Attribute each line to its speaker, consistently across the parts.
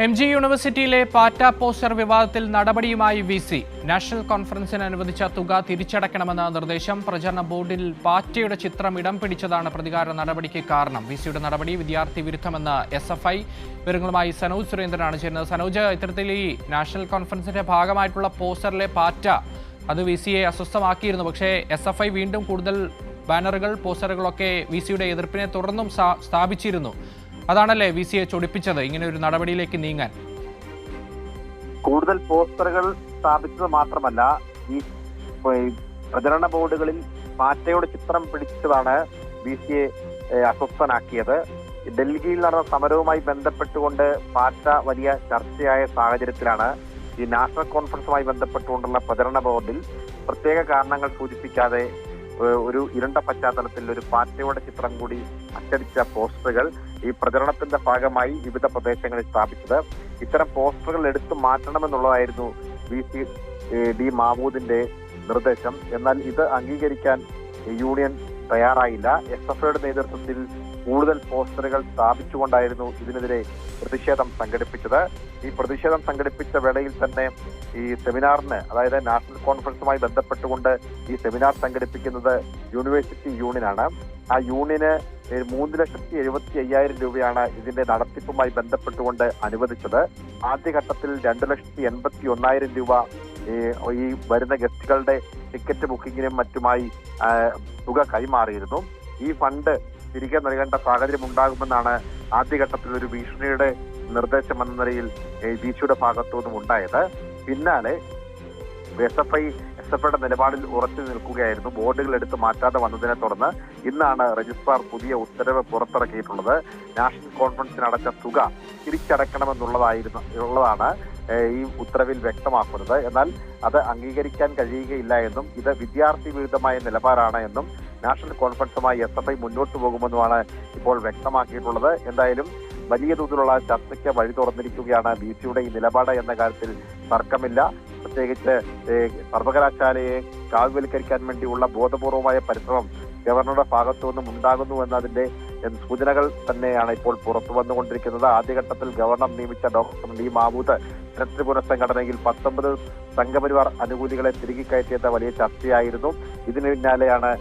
Speaker 1: MG യൂണിവേഴ്സിറ്റിയിലെ പാറ്റ poster വിവാദത്തിൽ നടപടിയുമായി VC. നാഷണൽ കോൺഫറൻസിന് അനുവദിച്ച തുക തിരിച്ചടയ്ക്കണമെന്ന നിർദ്ദേശം. പ്രചരണ ബോർഡിൽ പാറ്റയുടെ ചിത്രം ഇടം പിടിച്ചതാണ് പ്രതികാര നടപടിക്ക് കാരണം. VCയുടെ നടപടി വിദ്യാർത്ഥി വിരുദ്ധമെന്ന് SFI. വിവരങ്ങളുമായി സനോജ് സുരേന്ദ്രനാണ് ചേരുന്നത്. സനോജ്, ഇത്തരത്തിൽ ഈ നാഷണൽ കോൺഫറൻസിന്റെ ഭാഗമായിട്ടുള്ള പോസ്റ്ററിലെ പാറ്റ അത് VCയെ അസ്വസ്ഥമാക്കിയിരുന്നു. പക്ഷേ SFI വീണ്ടും കൂടുതൽ ബാനറുകൾ, പോസ്റ്ററുകളൊക്കെ VCയുടെ എതിർപ്പിനെ തുടർന്നും സ്ഥാപിച്ചിരുന്നു. അതാണല്ലേ VCയെ ചൊടിപ്പിച്ചത് ഇങ്ങനെ ഒരു നടപടിയിലേക്ക് നീങ്ങാൻ?
Speaker 2: കൂടുതൽ പോസ്റ്ററുകൾ സ്ഥാപിച്ചത് മാത്രമല്ല, ഈ പ്രചരണ ബോർഡുകളിൽ പാറ്റയുടെ ചിത്രം പിടിച്ചതാണ് VCയെ അസ്വസ്ഥനാക്കിയത്. ഡൽഹിയിൽ നടന്ന സമരവുമായി ബന്ധപ്പെട്ടുകൊണ്ട് പാറ്റ വലിയ ചർച്ചയായ സാഹചര്യത്തിലാണ് ഈ നാഷണൽ കോൺഫറൻസുമായി ബന്ധപ്പെട്ടുകൊണ്ടുള്ള പ്രചരണ ബോർഡിൽ പ്രത്യേക കാരണങ്ങൾ സൂചിപ്പിക്കാതെ ഒരു ഇരുണ്ട പശ്ചാത്തലത്തിൽ ഒരു പാറ്റയുടെ ചിത്രം കൂടി അച്ചടിച്ച പോസ്റ്ററുകൾ ഈ പ്രചരണത്തിന്റെ ഭാഗമായി വിവിധ പ്രദേശങ്ങളിൽ സ്ഥാപിച്ചത്. ഇത്തരം പോസ്റ്ററുകൾ എടുത്തു മാറ്റണമെന്നുള്ളതായിരുന്നു VC D മാമൂദിന്റെ നിർദ്ദേശം. എന്നാൽ ഇത് അംഗീകരിക്കാൻ യൂണിയൻ തയ്യാറായില്ല. SFIയുടെ നേതൃത്വത്തിൽ കൂടുതൽ പോസ്റ്ററുകൾ സ്ഥാപിച്ചുകൊണ്ടായിരുന്നു ഇതിനെതിരെ പ്രതിഷേധം സംഘടിപ്പിച്ചത്. ഈ പ്രതിഷേധം സംഘടിപ്പിച്ച വേളയിൽ തന്നെ ഈ സെമിനാറിന്, അതായത് നാഷണൽ കോൺഫറൻസുമായി ബന്ധപ്പെട്ടുകൊണ്ട് ഈ സെമിനാർ സംഘടിപ്പിക്കുന്നത് യൂണിവേഴ്സിറ്റി യൂണിയനാണ്. ആ യൂണിയന് 3,75,000 രൂപയാണ് ഇതിന്റെ നടത്തിപ്പുമായി ബന്ധപ്പെട്ടുകൊണ്ട് അനുവദിച്ചത്. ആദ്യഘട്ടത്തിൽ 2,81,000 രൂപ ഈ വരുന്ന ഗസ്റ്റുകളുടെ ടിക്കറ്റ് ബുക്കിങ്ങിനും മറ്റുമായി തുക കൈമാറിയിരുന്നു. ഈ ഫണ്ട് തിരികെ നൽകേണ്ട സാഹചര്യം ഉണ്ടാകുമെന്നാണ് ആദ്യഘട്ടത്തിൽ ഒരു ഭീഷണിയുടെ നിർദ്ദേശം എന്ന നിലയിൽ VCയുടെ ഭാഗത്തുനിന്നും ഉണ്ടായത്. പിന്നാലെ SFIയുടെ നിലപാടിൽ ഉറച്ചു നിൽക്കുകയായിരുന്നു. ബോർഡുകൾ എടുത്ത് മാറ്റാതെ വന്നതിനെ തുടർന്ന് ഇന്നാണ് രജിസ്ട്രാർ പുതിയ ഉത്തരവ് പുറത്തിറക്കിയിട്ടുള്ളത്. നാഷണൽ കോൺഫറൻസിന് അടച്ച തുക തിരിച്ചടക്കണമെന്നുള്ളതാണ് ഈ ഉത്തരവിൽ വ്യക്തമാക്കുന്നത്. എന്നാൽ അത് അംഗീകരിക്കാൻ കഴിയുകയില്ല എന്നും ഇത് വിദ്യാർത്ഥി വിരുദ്ധമായ നിലപാടാണ് എന്നും നാഷണൽ കോൺഫറൻസുമായി SFI മുന്നോട്ട് പോകുമെന്നുമാണ് ഇപ്പോൾ വ്യക്തമാക്കിയിട്ടുള്ളത്. എന്തായാലും വലിയ തോതിലുള്ള ചർച്ചയ്ക്ക് വഴി തുറന്നിരിക്കുകയാണ് VCയുടെ ഈ നിലപാട് എന്ന കാര്യത്തിൽ തർക്കമില്ല. പ്രത്യേകിച്ച് സർവകലാശാലയെ കാവ്യവൽക്കരിക്കാൻ വേണ്ടിയുള്ള ബോധപൂർവമായ പരിശ്രമം ഗവർണറുടെ ഭാഗത്തു നിന്നും ഉണ്ടാകുന്നു എന്നതിന്റെ സൂചനകൾ തന്നെയാണ് ഇപ്പോൾ പുറത്തു വന്നുകൊണ്ടിരിക്കുന്നത്. ആദ്യഘട്ടത്തിൽ ഗവർണർ നിയമിച്ച ഡോക്ടർ D മാമൂദ് ജനത്രി പുനഃസംഘടനയിൽ 19 സംഘപരിവാർ അനുകൂലികളെ തിരികെ കയറ്റിയത് വലിയ ചർച്ചയായിരുന്നു. ഇതിന് പിന്നാലെയാണ്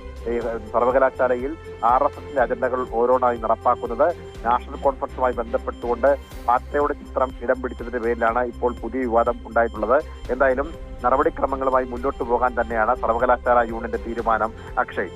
Speaker 2: സർവകലാശാലയിൽ RSSന്റെ അജണ്ടകൾ ഓരോന്നായി നടപ്പാക്കുന്നത്. നാഷണൽ കോൺഫറൻസുമായി ബന്ധപ്പെട്ടുകൊണ്ട് പാറ്റയുടെ ചിത്രം ഇടം പിടിച്ചതിന്റെ പേരിലാണ് ഇപ്പോൾ പുതിയ വിവാദം ഉണ്ടായിട്ടുള്ളത്. എന്തായാലും നടപടിക്രമങ്ങളുമായി മുന്നോട്ട് പോകാൻ തന്നെയാണ് സർവകലാശാല യൂണിയന്റെ തീരുമാനം. അക്ഷയ്.